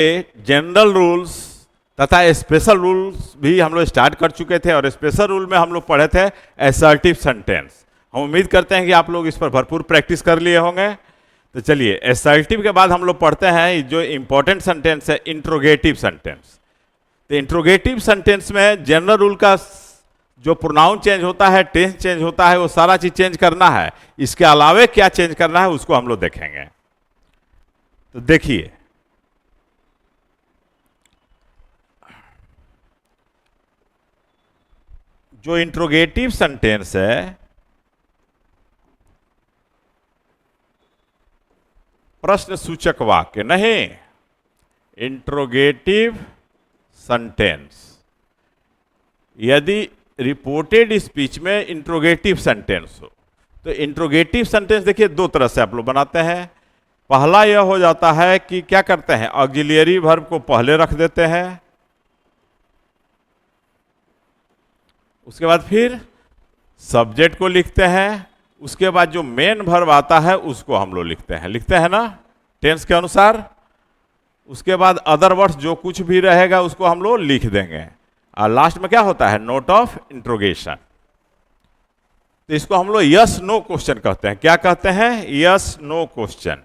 General rules तथा special rules भी हम लोग स्टार्ट कर चुके थे और स्पेशल रूल में हम लोग पढ़े थे असर्टिव सेंटेंस। हम उम्मीद करते हैं कि आप लोग इस पर भरपूर प्रैक्टिस कर लिए होंगे। तो चलिए, असर्टिव के बाद हम लोग पढ़ते हैं जो इंपॉर्टेंट सेंटेंस है इंट्रोगेटिव सेंटेंस। तो इंट्रोगेटिव सेंटेंस में जनरल रूल का जो प्रोनाउन चेंज होता है, टेंस चेंज होता है, वो सारा चीज चेंज करना है। इसके अलावे क्या चेंज करना है उसको हम लोग देखेंगे। तो देखिए, जो इंट्रोगेटिव सेंटेंस है, प्रश्न सूचक वाक्य नहीं, इंट्रोगेटिव सेंटेंस। यदि रिपोर्टेड स्पीच में इंट्रोगेटिव सेंटेंस हो तो इंट्रोगेटिव सेंटेंस देखिए दो तरह से आप लोग बनाते हैं। पहला यह हो जाता है कि क्या करते हैं, ऑक्सिलियरी वर्ब को पहले रख देते हैं, उसके बाद फिर सब्जेक्ट को लिखते हैं, उसके बाद जो मेन वर्ब आता है उसको हम लोग लिखते हैं ना टेंस के अनुसार। उसके बाद अदर वर्ड्स जो कुछ भी रहेगा उसको हम लोग लिख देंगे और लास्ट में क्या होता है, नोट ऑफ इंट्रोगेशन। तो इसको हम लोग यस नो क्वेश्चन कहते हैं। क्या कहते हैं, यस नो क्वेश्चन।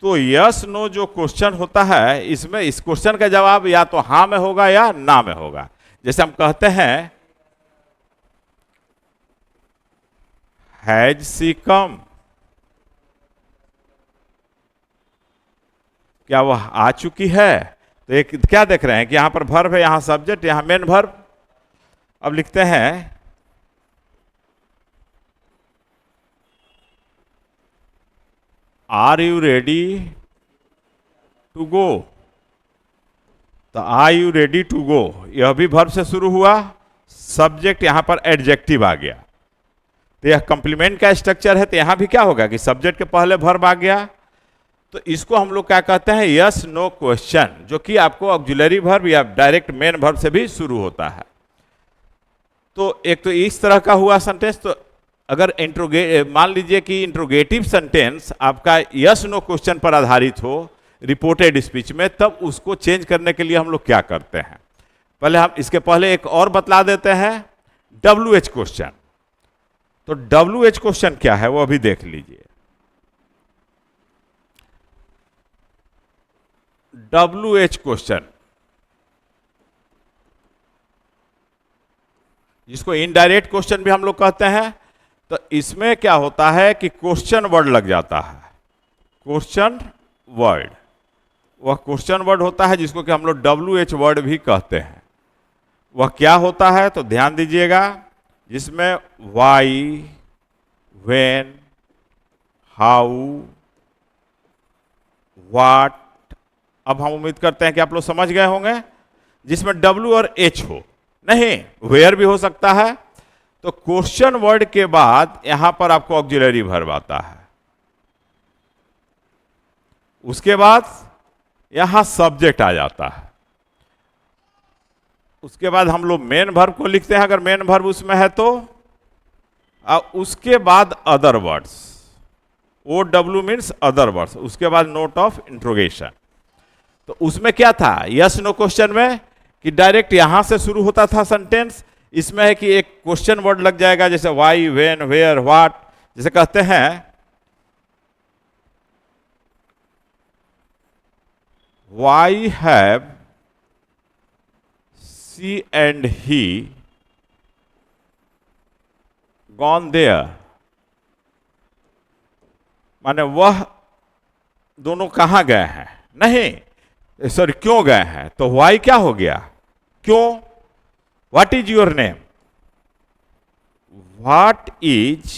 तो यस नो जो क्वेश्चन होता है, इसमें इस क्वेश्चन का जवाब या तो हां में होगा या ना में होगा। जैसे हम कहते हैं हैज सी कम, क्या वह आ चुकी है। तो एक क्या देख रहे हैं कि यहां पर वर्ब है, यहां सब्जेक्ट, यहां मेन वर्ब। अब लिखते हैं are you ready to go. तो are you ready to go, यह भी वर्ब से शुरू हुआ, सब्जेक्ट यहां पर एडजेक्टिव आ गया। तो यह कंप्लीमेंट का स्ट्रक्चर है, तो यहां भी क्या होगा कि सब्जेक्ट के पहले वर्ब आ गया। तो इसको हम लोग क्या कहते हैं, यस नो क्वेश्चन, जो कि आपको ऑक्सिलरी वर्ब या डायरेक्ट मेन वर्ब से भी शुरू होता है। तो एक तो इस तरह का हुआ सेंटेंस। तो अगर मान लीजिए कि इंट्रोगेटिव सेंटेंस आपका यस नो क्वेश्चन पर आधारित हो रिपोर्टेड स्पीच में, तब उसको चेंज करने के लिए हम लोग क्या करते हैं, पहले हम इसके पहले एक और बतला देते हैं, WH क्वेश्चन। तो WH क्वेश्चन क्या है वो अभी देख लीजिए। WH क्वेश्चन, जिसको इनडायरेक्ट क्वेश्चन भी हम लोग कहते हैं। तो इसमें क्या होता है कि क्वेश्चन वर्ड लग जाता है। क्वेश्चन वर्ड, वह क्वेश्चन वर्ड होता है जिसको कि हम लोग WH वर्ड भी कहते हैं। वह क्या होता है तो ध्यान दीजिएगा, जिसमें वाई, व्हेन, हाउ, व्हाट, अब हम उम्मीद करते हैं कि आप लोग समझ गए होंगे, जिसमें W और H हो, नहीं वेयर भी हो सकता है। तो क्वेश्चन वर्ड के बाद यहां पर आपको ऑक्सिलरी वर्ब आता है, उसके बाद यहां सब्जेक्ट आ जाता है, उसके बाद हम लोग मेन वर्ब को लिखते हैं अगर मेन वर्ब उसमें है तो, उसके बाद other words, OW means other words, उसके बाद नोट ऑफ इंट्रोगेशन। तो उसमें क्या था यस नो क्वेश्चन में कि डायरेक्ट यहां से शुरू होता था सेंटेंस। इसमें है कि एक क्वेश्चन वर्ड लग जाएगा, जैसे वाई, व्हेन, वेयर, व्हाट। जैसे कहते हैं why have she and he gone there, माने वह दोनों कहां गए हैं, नहीं सॉरी क्यों गए हैं। तो वाई क्या हो गया, क्यों। What is your name, what is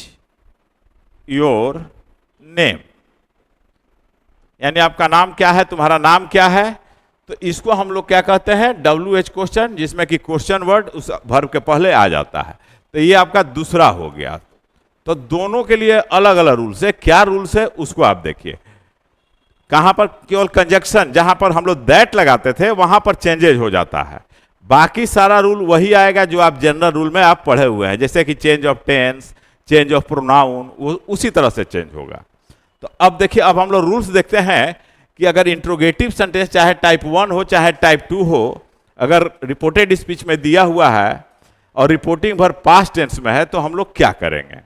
your name, यानी आपका नाम क्या है, तुम्हारा नाम क्या है। तो इसको हम लोग क्या कहते हैं, WH क्वेश्चन, जिसमें कि क्वेश्चन वर्ड उस वर्ब के पहले आ जाता है। तो ये आपका दूसरा हो गया। तो दोनों के लिए अलग अलग रूल्स है। क्या रूल्स है उसको आप देखिए। कहां पर केवल कंजक्शन, जहां पर हम लोग दैट लगाते थे वहां पर चेंजेज हो जाता है, बाकी सारा रूल वही आएगा जो आप जनरल रूल में आप पढ़े हुए हैं। जैसे कि change of tense, change of pronoun, वो उसी तरह से चेंज होगा। तो अब देखिए, अब हम लोग रूल्स देखते हैं कि अगर इंट्रोगेटिव सेंटेंस चाहे टाइप 1 हो चाहे टाइप 2 हो, अगर रिपोर्टेड स्पीच में दिया हुआ है और रिपोर्टिंग भर पास्ट टेंस में है, तो हम लोग क्या करेंगे।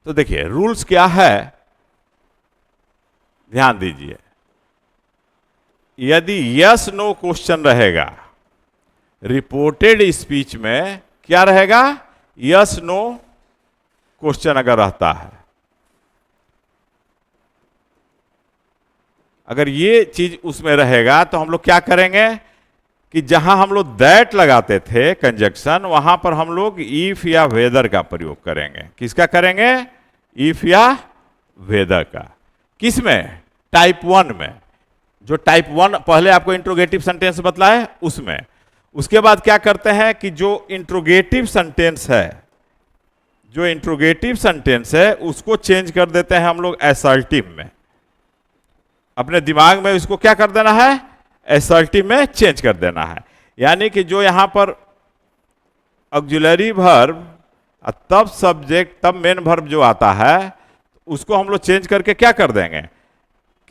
तो देखिए रूल्स क्या है, ध्यान दीजिए। यदि यस नो क्वेश्चन रहेगा रिपोर्टेड स्पीच में, क्या रहेगा, यस नो क्वेश्चन अगर रहता है, अगर ये चीज उसमें रहेगा तो हम लोग क्या करेंगे कि जहां हम लोग दैट लगाते थे कंजक्शन, वहां पर हम लोग इफ या वेदर का प्रयोग करेंगे। किसका करेंगे, इफ या वेदर का। किसमें, टाइप 1 में। जो टाइप 1 पहले आपको इंट्रोगेटिव सेंटेंस बतलाए उसमें। उसके बाद क्या करते हैं कि जो इंट्रोगेटिव सेंटेंस है, जो इंट्रोगेटिव सेंटेंस है उसको चेंज कर देते हैं हम लोग असर्टिव में। अपने दिमाग में इसको क्या कर देना है, असर्टिव में चेंज कर देना है। यानी कि जो यहां पर ऑक्सिलरी वर्ब तब सब्जेक्ट तब मेन वर्ब जो आता है, उसको हम लोग चेंज करके क्या कर देंगे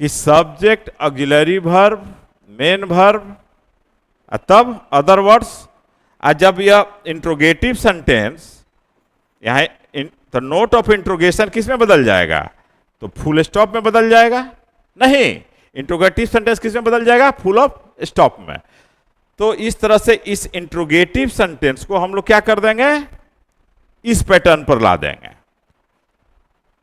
कि subject auxiliary verb main verb तब अदर वर्ड्स। जब यह इंट्रोगेटिव सेंटेंस यहां तो नोट ऑफ इंट्रोगेशन किस में बदल जाएगा, तो फुल स्टॉप में बदल जाएगा। नहीं, इंट्रोगेटिव सेंटेंस किस में बदल जाएगा, फुल ऑफ स्टॉप में। तो इस तरह से इस इंट्रोगेटिव सेंटेंस को हम लोग क्या कर देंगे, इस पैटर्न पर ला देंगे।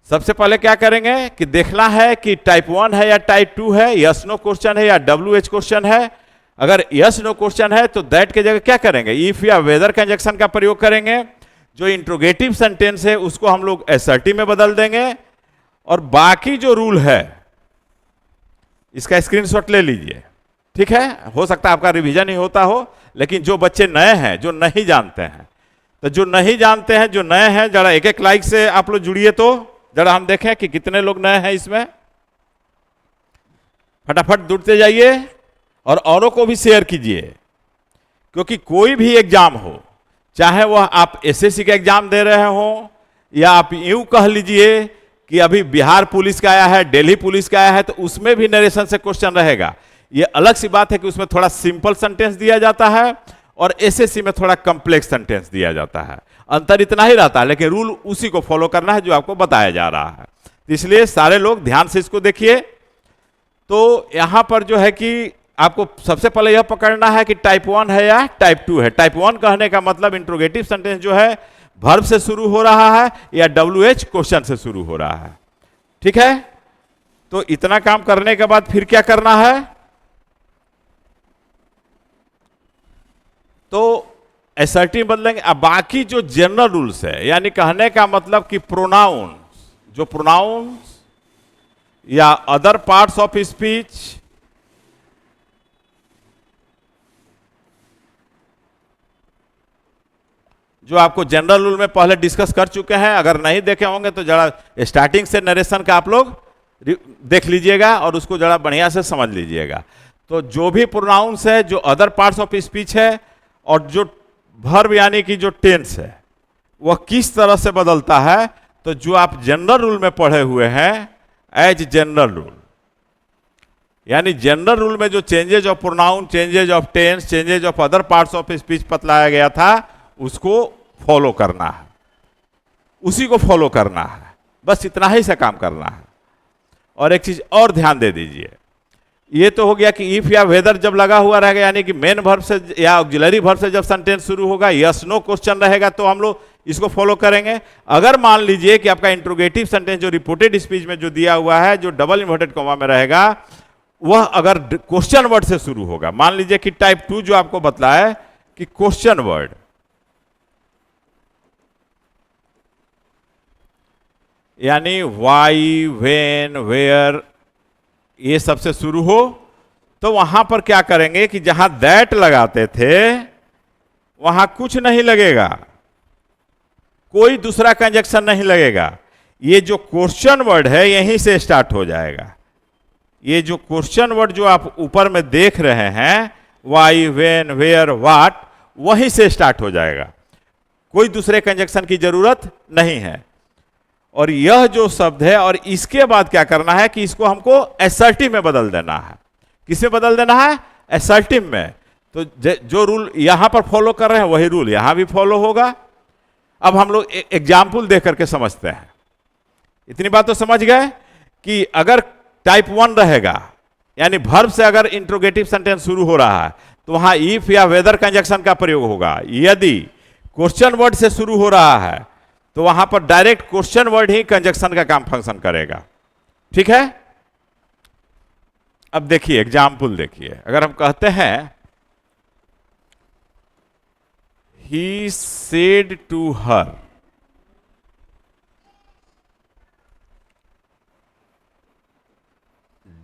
सबसे पहले क्या करेंगे कि देखना है कि टाइप 1 है या टाइप 2 है, यस नो क्वेश्चन है या WH क्वेश्चन है। अगर यस नो क्वेश्चन है तो दैट के जगह क्या करेंगे, इफ या वेदर कंजक्शन का प्रयोग करेंगे। जो इंट्रोगेटिव सेंटेंस है उसको हम लोग असर्टिव में बदल देंगे। और बाकी जो रूल है इसका स्क्रीनशॉट ले लीजिए, ठीक है। हो सकता है आपका रिवीजन ही होता हो, लेकिन जो बच्चे नए हैं, जो नहीं जानते हैं, तो जो नहीं जानते हैं, जो नए हैं, जरा एक एक लाइक से आप लोग जुड़िए, तो जरा हम देखें कि कितने लोग नए हैं इसमें। फटाफट जुड़ते जाइए और औरों को भी शेयर कीजिए, क्योंकि कोई भी एग्जाम हो, चाहे वह आप SSC का एग्जाम दे रहे हो या आप यूं कह लीजिए कि अभी बिहार पुलिस का आया है, दिल्ली पुलिस का आया है, तो उसमें भी नरेशन से क्वेश्चन रहेगा। ये अलग सी बात है कि उसमें थोड़ा सिंपल सेंटेंस दिया जाता है और SSC में थोड़ा कॉम्प्लेक्स सेंटेंस दिया जाता है। अंतर इतना ही रहता है, लेकिन रूल उसी को फॉलो करना है जो आपको बताया जा रहा है। इसलिए सारे लोग ध्यान से इसको देखिए। तो यहां पर जो है कि आपको सबसे पहले यह पकड़ना है कि टाइप 1 है या टाइप 2 है। टाइप 1 कहने का मतलब इंट्रोगेटिव सेंटेंस जो है वर्ब से शुरू हो रहा है या WH क्वेश्चन से शुरू हो रहा है, ठीक है। तो इतना काम करने के बाद फिर क्या करना है, तो असर्टिव बदलेंगे। अब बाकी जो जनरल रूल्स है, यानी कहने का मतलब कि प्रोनाउंस, जो प्रोनाउंस या अदर पार्ट्स ऑफ स्पीच, जो आपको जनरल रूल में पहले डिस्कस कर चुके हैं। अगर नहीं देखे होंगे तो जरा स्टार्टिंग से नरेशन का आप लोग देख लीजिएगा और उसको जरा बढ़िया से समझ लीजिएगा। तो जो भी प्रोनाउंस है, जो अदर पार्ट्स ऑफ स्पीच है, और जो वर्ब यानी कि जो टेंस है, वह किस तरह से बदलता है, तो जो आप जनरल रूल में पढ़े हुए हैं, एज जनरल रूल, यानी जनरल रूल में जो changes of pronoun, changes of tense, changes of other parts of speech बतलाया गया था, उसको फॉलो करना है, उसी को फॉलो करना है। बस इतना ही से काम करना है। और एक चीज और ध्यान दे दीजिए, ये तो हो गया कि इफ या वेदर जब लगा हुआ रहेगा, यानी कि मेन वर्ब से या ऑक्सिलरी वर्ब से जब सेंटेंस शुरू होगा, यस नो क्वेश्चन रहेगा, तो हम लोग इसको फॉलो करेंगे। अगर मान लीजिए कि आपका इंट्रोगेटिव सेंटेंस जो रिपोर्टेड स्पीच में जो दिया हुआ है, जो डबल इन्वर्टेड कॉमा में रहेगा, वह अगर क्वेश्चन वर्ड से शुरू होगा, मान लीजिए कि टाइप 2 जो आपको बतलाया कि क्वेश्चन वर्ड, यानी वाई, वेन, वेयर, ये सबसे शुरू हो, तो वहां पर क्या करेंगे कि जहां दैट लगाते थे वहां कुछ नहीं लगेगा, कोई दूसरा कंजक्शन नहीं लगेगा। ये जो क्वेश्चन वर्ड है यहीं से स्टार्ट हो जाएगा। ये जो क्वेश्चन वर्ड जो आप ऊपर में देख रहे हैं, वाई, वेन, वेयर, वाट, वहीं से स्टार्ट हो जाएगा, कोई दूसरे कंजक्शन की जरूरत नहीं है। और यह जो शब्द है, और इसके बाद क्या करना है कि इसको हमको असर्टिव में बदल देना है। किसमें बदल देना है? असर्टिव में। तो जो रूल यहां पर फॉलो कर रहे हैं वही रूल यहां भी फॉलो होगा। अब हम लोग एग्जाम्पल देख करके समझते हैं। इतनी बात तो समझ गए कि अगर टाइप 1 रहेगा, यानी वर्ब से अगर इंट्रोगेटिव सेंटेंस शुरू हो रहा है तो वहां इफ या वेदर कंजक्शन का प्रयोग होगा। यदि क्वेश्चन वर्ड से शुरू हो रहा है तो वहां पर डायरेक्ट क्वेश्चन वर्ड ही कंजक्शन का काम फंक्शन करेगा। ठीक है? अब देखिए एग्जाम्पल देखिए, अगर हम कहते हैं he said to her,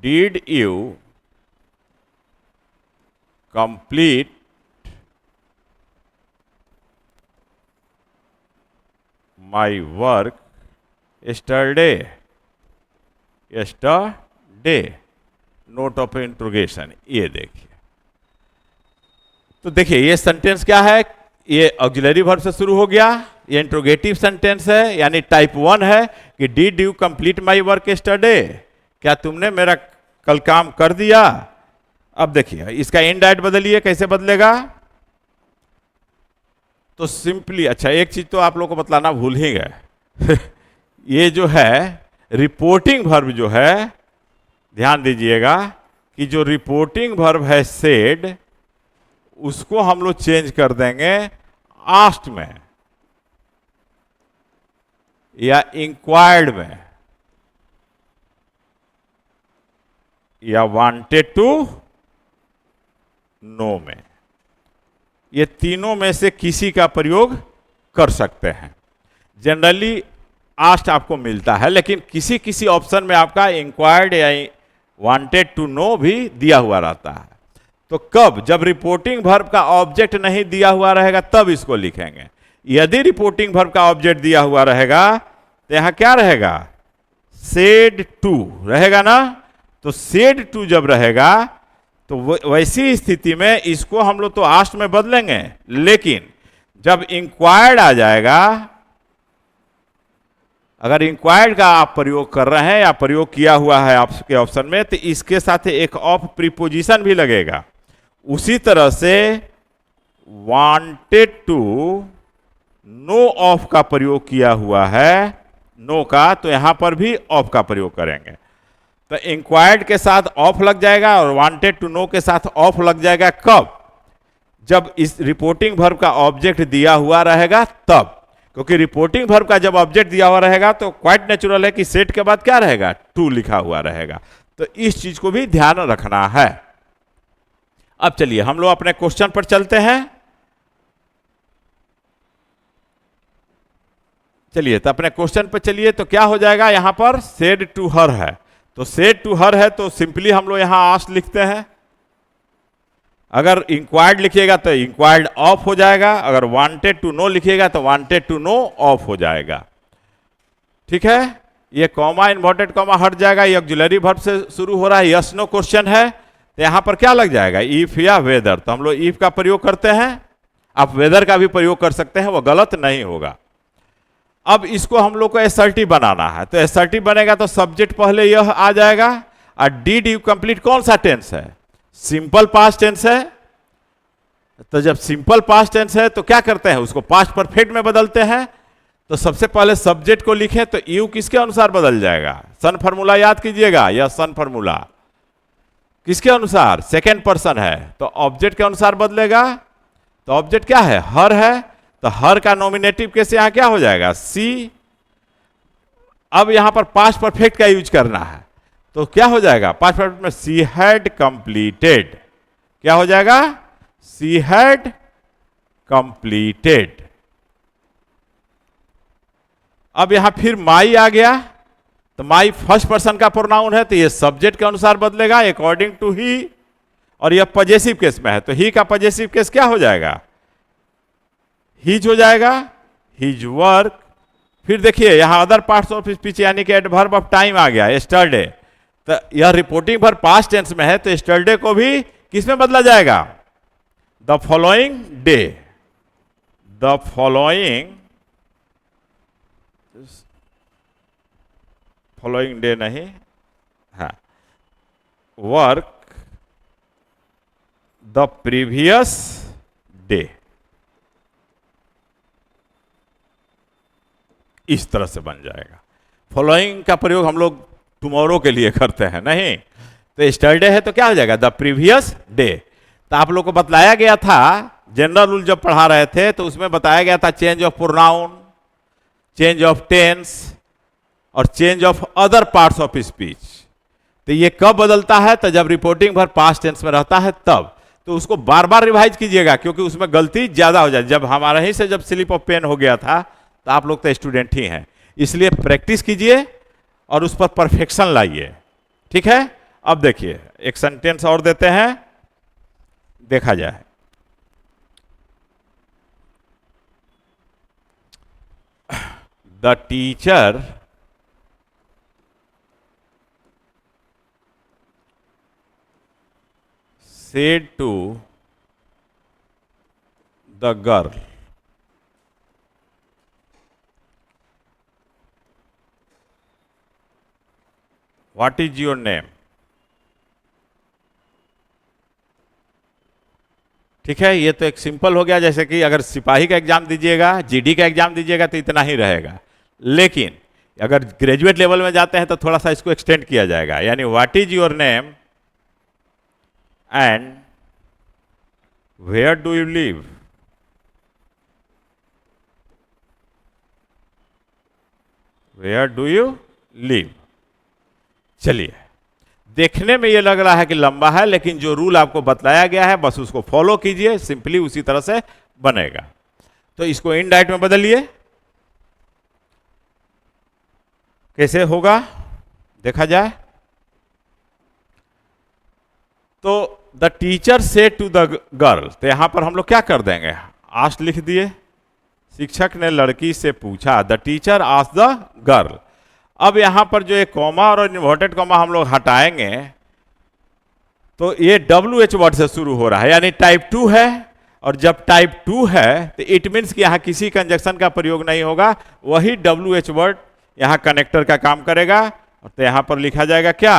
did you complete my work yesterday, note of interrogation. ये देखिए, तो देखिए ये सेंटेंस क्या है, ये ऑक्सिलरी वर्ब से शुरू हो गया, ये इंट्रोगेटिव सेंटेंस है, यानी टाइप 1 है कि did you complete my work yesterday, क्या तुमने मेरा कल काम कर दिया। अब देखिए इसका इंडायरेक्ट बदलिए, कैसे बदलेगा? तो सिंपली, अच्छा एक चीज तो आप लोगों को बतलाना भूल ही गए ये जो है रिपोर्टिंग वर्ब जो है, ध्यान दीजिएगा कि जो रिपोर्टिंग वर्ब है सेड, उसको हम लोग चेंज कर देंगे आस्क्ड में या इंक्वायर्ड में या वांटेड टू नो में। ये तीनों में से किसी का प्रयोग कर सकते हैं। जनरली आस्ट आपको मिलता है, लेकिन किसी किसी ऑप्शन में आपका इंक्वायर्ड या वांटेड टू नो भी दिया हुआ रहता है। तो कब? जब रिपोर्टिंग वर्ब का ऑब्जेक्ट नहीं दिया हुआ रहेगा तब इसको लिखेंगे। यदि रिपोर्टिंग वर्ब का ऑब्जेक्ट दिया हुआ रहेगा तो यहां क्या रहेगा? सेड टू रहेगा ना। तो सेड टू जब रहेगा तो वैसी स्थिति में इसको हम लोग तो आस्ट में बदलेंगे, लेकिन जब इंक्वायर्ड आ जाएगा, अगर इंक्वायर्ड का आप प्रयोग कर रहे हैं या प्रयोग किया हुआ है आपके ऑप्शन में, तो इसके साथ एक ऑफ प्रीपोजिशन भी लगेगा। उसी तरह से वांटेड टू नो ऑफ का प्रयोग किया हुआ है, नो का, तो यहां पर भी ऑफ का प्रयोग करेंगे। तो इंक्वायर्ड के साथ ऑफ लग जाएगा और वांटेड टू नो के साथ ऑफ लग जाएगा। कब? जब इस रिपोर्टिंग वर्ब का ऑब्जेक्ट दिया हुआ रहेगा तब, क्योंकि रिपोर्टिंग वर्ब का जब ऑब्जेक्ट दिया हुआ रहेगा तो क्वाइट नेचुरल है कि सेट के बाद क्या रहेगा? टू लिखा हुआ रहेगा। तो इस चीज को भी ध्यान रखना है। अब चलिए हम लोग अपने क्वेश्चन पर चलते हैं। चलिए तो अपने क्वेश्चन पर चलिए। तो क्या हो जाएगा? यहां पर सेड टू हर है, तो सेड टू हर है तो सिंपली हम लोग यहां आस्क्ड लिखते हैं। अगर इंक्वायर्ड लिखिएगा तो इंक्वायर्ड ऑफ हो जाएगा, अगर वांटेड टू नो लिखिएगा तो वांटेड टू नो ऑफ हो जाएगा। ठीक है? ये कॉमा इन्वर्टेड कॉमा हट जाएगा। ये ऑक्सिलरी वर्ब से शुरू हो रहा है, यस नो क्वेश्चन है, तो यहां पर क्या लग जाएगा? इफ या वेदर। तो हम लोग इफ का प्रयोग करते हैं, आप वेदर का भी प्रयोग कर सकते हैं, वो गलत नहीं होगा। अब इसको हम लोग को एसर्टिव बनाना है, तो एसर्टिव बनेगा तो सब्जेक्ट पहले यह आ जाएगा। और डिड यू कंप्लीट कौन सा टेंस है? सिंपल पास्ट टेंस है। तो जब सिंपल पास्ट टेंस है तो क्या करते हैं? उसको पास्ट परफेक्ट में बदलते हैं। तो सबसे पहले सब्जेक्ट को लिखें तो यू किसके अनुसार बदल जाएगा? सन फॉर्मूला याद कीजिएगा, यह सन फॉर्मूला किसके अनुसार? सेकेंड पर्सन है, तो ऑब्जेक्ट के अनुसार बदलेगा। तो ऑब्जेक्ट क्या है? हर है, तो हर का नॉमिनेटिव केस यहां क्या हो जाएगा? सी। अब यहां पर पास्ट परफेक्ट का यूज करना है, तो क्या हो जाएगा? पास्ट परफेक्ट में सी हैड कंप्लीटेड, क्या हो जाएगा? She had completed. अब यहां फिर माई आ गया, तो माई फर्स्ट पर्सन का प्रोनाउन है, तो ये सब्जेक्ट के अनुसार बदलेगा अकॉर्डिंग टू ही। और यह पजेसिव केस में है, तो ही का पजेसिव केस क्या हो जाएगा? हिज हो जाएगा, हिज वर्क। फिर देखिए यहां अदर पार्ट्स ऑफ स्पीच यानी कि एडवर्ब ऑफ टाइम आ गया, यस्टरडे। तो यह रिपोर्टिंग वर्ब पास्ट टेंस में है, तो यस्टरडे को भी किस में बदला जाएगा? The following day. The following following day नहीं, हाँ, वर्क द प्रीवियस डे, इस तरह से बन जाएगा। फॉलोइंग का प्रयोग हम लोग टुमारो के लिए करते हैं, नहीं तो यस्टरडे है तो क्या हो जाएगा, द प्रीवियस डे। तो आप लोग को बतलाया गया था, जनरल रूल जब पढ़ा रहे थे तो उसमें बताया गया था change of pronoun, change of tense और change of other parts of speech. तो ये कब बदलता है, तो जब रिपोर्टिंग भर पास्ट टेंस में रहता है तब। तो उसको बार बार रिवाइज कीजिएगा क्योंकि उसमें गलती ज्यादा हो जाए। जब हमारा ही से जब स्लिप ऑफ पेन हो गया था तो आप लोग तो स्टूडेंट ही हैं, इसलिए प्रैक्टिस कीजिए और उस पर परफेक्शन लाइए, ठीक है। अब देखिए एक सेंटेंस और देते हैं, देखा जाए। The teacher said to the girl, what is your name? ठीक है, ये तो एक सिंपल हो गया। जैसे कि अगर सिपाही का एग्जाम दीजिएगा, जीडी का एग्जाम दीजिएगा तो इतना ही रहेगा, लेकिन अगर ग्रेजुएट लेवल में जाते हैं तो थोड़ा सा इसको एक्सटेंड किया जाएगा। यानी what is your name and where do you live. Where do you live. चलिए, देखने में ये लग रहा है कि लंबा है, लेकिन जो रूल आपको बतलाया गया है बस उसको फॉलो कीजिए, सिंपली उसी तरह से बनेगा। तो इसको इनडायरेक्ट में बदलिए, कैसे होगा देखा जाए। तो the teacher said to the girl, तो यहां पर हम लोग क्या कर देंगे, आस्क्ड लिख दिए। शिक्षक ने लड़की से पूछा, the teacher asked the girl. अब यहां पर जो एक कॉमा और इन्वर्टेड कॉमा हम लोग हटाएंगे तो ये WH वर्ड से शुरू हो रहा है, यानी टाइप 2 है। और जब टाइप 2 है तो इट मीन्स कि यहां किसी कंजक्शन का प्रयोग नहीं होगा, वही WH वर्ड यहां कनेक्टर का काम करेगा। तो यहां पर लिखा जाएगा क्या,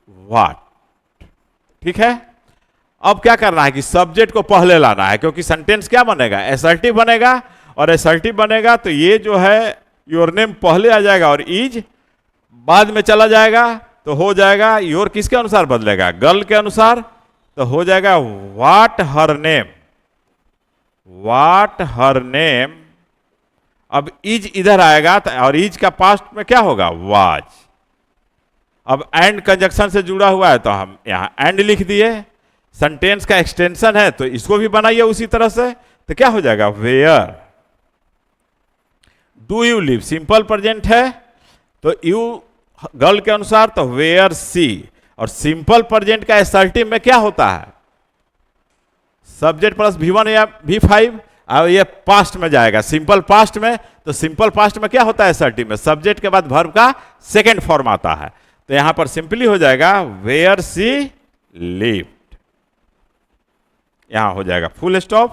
व्हाट। ठीक है, अब क्या करना है कि सब्जेक्ट को पहले लाना है, क्योंकि सेंटेंस क्या बनेगा, असर्टिव बनेगा। और असर्टिव बनेगा तो ये जो है योर नेम पहले आ जाएगा और इज बाद में चला जाएगा। तो हो जाएगा योर किसके अनुसार बदलेगा, गर्ल के अनुसार। तो हो जाएगा what her name, what her name. अब इज इधर आएगा और इज का पास्ट में क्या होगा, वाज। अब एंड कंजक्शन से जुड़ा हुआ है तो हम यहां एंड लिख दिए। सेंटेंस का एक्सटेंशन है तो इसको भी बनाइए उसी तरह से। तो क्या हो जाएगा, where do you live, simple present है तो यू गर्ल के अनुसार, तो वेयर सी। और सिंपल प्रेजेंट का असर्टिव में क्या होता है, सब्जेक्ट प्लस V1 या V5। और ये पास्ट में जाएगा, सिंपल पास्ट में। तो सिंपल पास्ट में क्या होता है असर्टिव में, सब्जेक्ट के बाद वर्ब का सेकेंड फॉर्म आता है। तो यहां पर सिंपली हो जाएगा वेयर सी लिव्ड, यहां हो जाएगा फुल स्टॉप।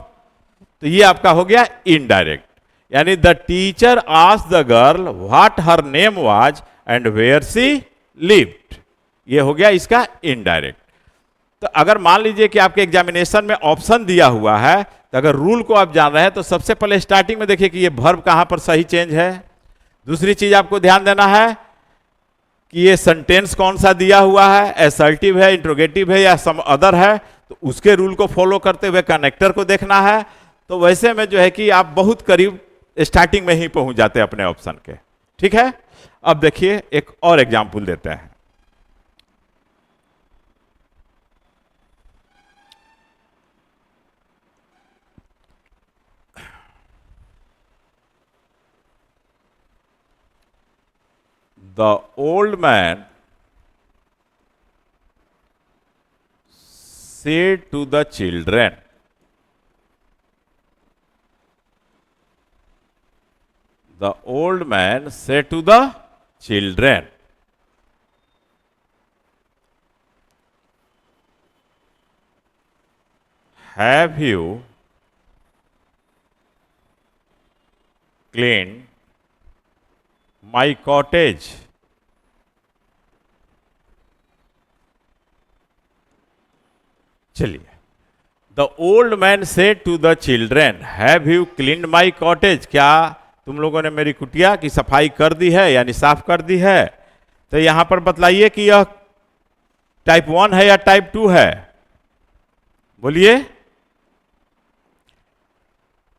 तो ये आपका हो गया इनडायरेक्ट, यानी the teacher asked the girl what her name was and where she lived. ये हो गया इसका इनडायरेक्ट। तो अगर मान लीजिए कि आपके एग्जामिनेशन में ऑप्शन दिया हुआ है, तो अगर रूल को आप जान रहे हैं तो सबसे पहले स्टार्टिंग में देखिए कि ये वर्ब कहां पर सही चेंज है। दूसरी चीज आपको ध्यान देना है कि ये सेंटेंस कौन सा दिया हुआ है, असर्टिव है, इंट्रोगेटिव है या सम अदर है। तो उसके रूल को फॉलो करते हुए कनेक्टर को देखना है। तो वैसे में जो है कि आप बहुत करीब स्टार्टिंग में ही पहुंच जाते हैं अपने ऑप्शन के। ठीक है, अब देखिए एक और एग्जाम्पल देते हैं। The old man said to the children, the old man said to the children, have you cleaned my cottage? चलिए, the old man said to the children have you cleaned my cottage, क्या तुम लोगों ने मेरी कुटिया की सफाई कर दी है, यानी साफ कर दी है। तो यहां पर बतलाइए कि यह टाइप 1 है या टाइप 2 है, बोलिए।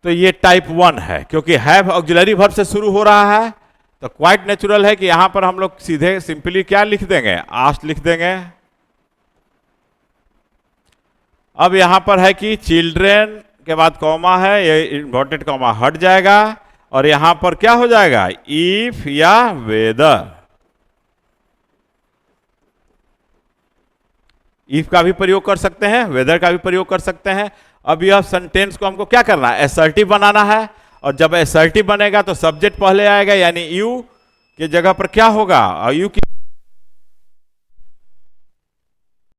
तो ये टाइप 1 है, क्योंकि हैव ऑक्सिलरी वर्ब से शुरू हो रहा है, तो क्वाइट नेचुरल है कि यहां पर हम लोग सीधे सिंपली क्या लिख देंगे, आस्ट लिख देंगे। अब यहां पर है कि चिल्ड्रेन के बाद कॉमा है, ये इन्वर्टेड कॉमा हट जाएगा और यहां पर क्या हो जाएगा, इफ या वेदर। इफ का भी प्रयोग कर सकते हैं, वेदर का भी प्रयोग कर सकते हैं। अब यह सेंटेंस को हमको क्या करना है, असर्टिव बनाना है, और जब असर्टिव बनेगा तो सब्जेक्ट पहले आएगा, यानी यू की जगह पर क्या होगा, यू की